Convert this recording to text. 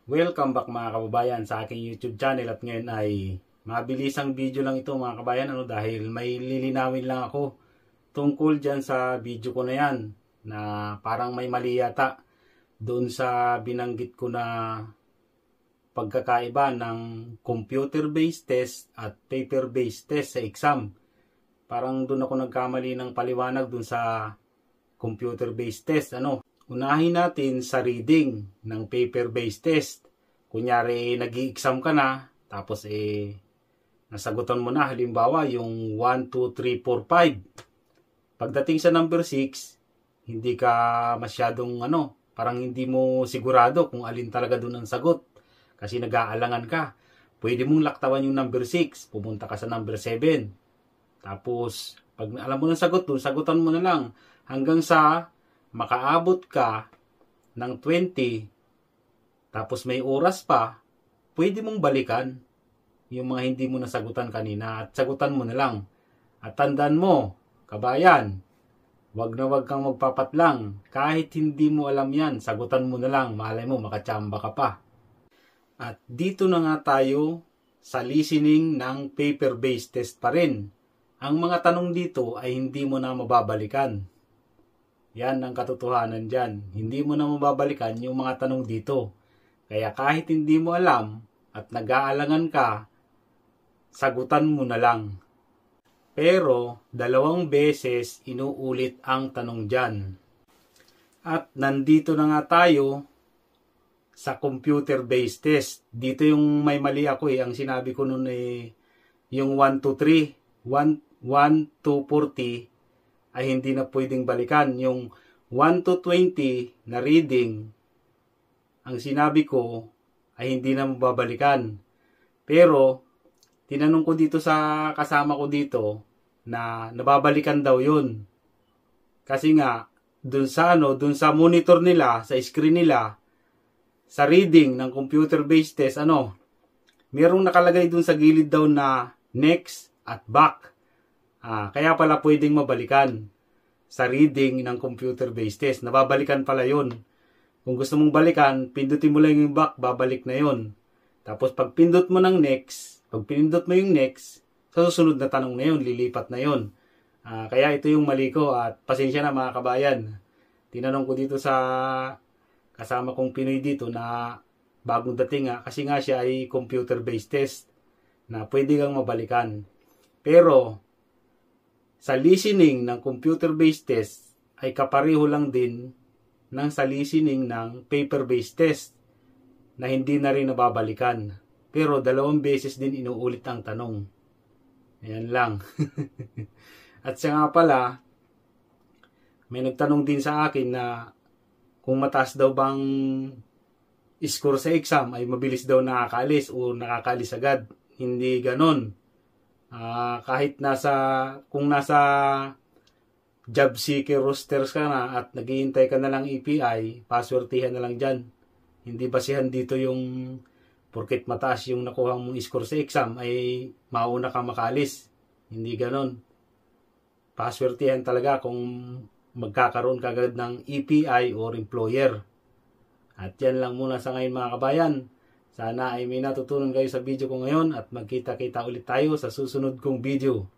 Welcome back mga kababayan sa aking YouTube channel at ngayon ay mabilisang video lang ito mga kababayan dahil may lilinawin lang ako tungkol dyan sa video ko na yan na parang may mali yata doon sa binanggit ko na pagkakaiba ng computer-based test at paper-based test sa exam. Parang doon ako nagkamali ng paliwanag doon sa computer-based test. Unahin natin sa reading ng paper-based test. Kunyari, nag-i-exam ka na, tapos nasagutan mo na, halimbawa, yung 1, 2, 3, 4, 5. Pagdating sa number 6, hindi ka masyadong, parang hindi mo sigurado kung alin talaga doon ang sagot. Kasi nag-aalangan ka. Pwede mong laktawan yung number 6, pumunta ka sa number 7. Tapos, pag alam mo ng sagot doon, sagutan mo na lang hanggang sa makaabot ka ng 20, tapos may oras pa, pwede mong balikan yung mga hindi mo nasagutan kanina at sagutan mo na lang. At tandaan mo, kabayan, wag kang magpapatlang. Kahit hindi mo alam yan, sagutan mo na lang. Malay mo, makachamba ka pa. At dito na nga tayo sa listening ng paper-based test pa rin. Ang mga tanong dito ay hindi mo na mababalikan. Yan ang katotohanan dyan. Hindi mo na mababalikan yung mga tanong dito. Kaya kahit hindi mo alam at nag-aalangan ka, sagutan mo na lang. Pero 2 beses inuulit ang tanong dyan. At nandito na nga tayo sa computer-based test. Dito yung may mali ako Ang sinabi ko nun yung 1 to 3, 1 to 40, ay hindi na pwedeng balikan. Yung 1 to 20 na reading, ang sinabi ko ay hindi na mababalikan. Pero, tinanong ko dito sa kasama ko dito na nababalikan daw yun. Kasi nga, dun sa monitor nila, sa screen nila, sa reading ng computer-based test, merong nakalagay dun sa gilid daw na next at back. Kaya pala pwedeng mabalikan sa reading ng computer-based test. Nababalikan pala yun. Kung gusto mong balikan, pindutin mo lang yung back, babalik na yun. Tapos pag pindot mo ng next, pag pinindot mo yung next, sa susunod na tanong na yun, lilipat na yun. Kaya ito yung mali ko at pasensya na mga kabayan. Tinanong ko dito sa kasama kong Pinoy dito na bagong dating kasi nga siya ay computer-based test na pwede kang mabalikan. Pero sa listening ng computer-based test ay kapareho lang din ng sa listening ng paper-based test na hindi na rin nababalikan. Pero 2 beses din inuulit ang tanong. Ayan lang. At siya nga pala, may nagtanong din sa akin na kung mataas daw bang score sa exam ay mabilis daw nakakaalis o nakakaalis agad. Hindi ganon. Kahit kung nasa job seeker rosters ka na at naghihintay ka na lang EPI, paswertihan na lang dyan. Hindi basihan dito yung porket mataas yung nakuha mong score sa exam ay mauna ka makaalis. Hindi ganon. Paswertihan talaga kung magkakaroon ka agad ng EPI or employer. At yan lang muna sa ngayon mga kabayan. Sana ay may natutunan kayo sa video ko ngayon at magkita-kita ulit tayo sa susunod kong video.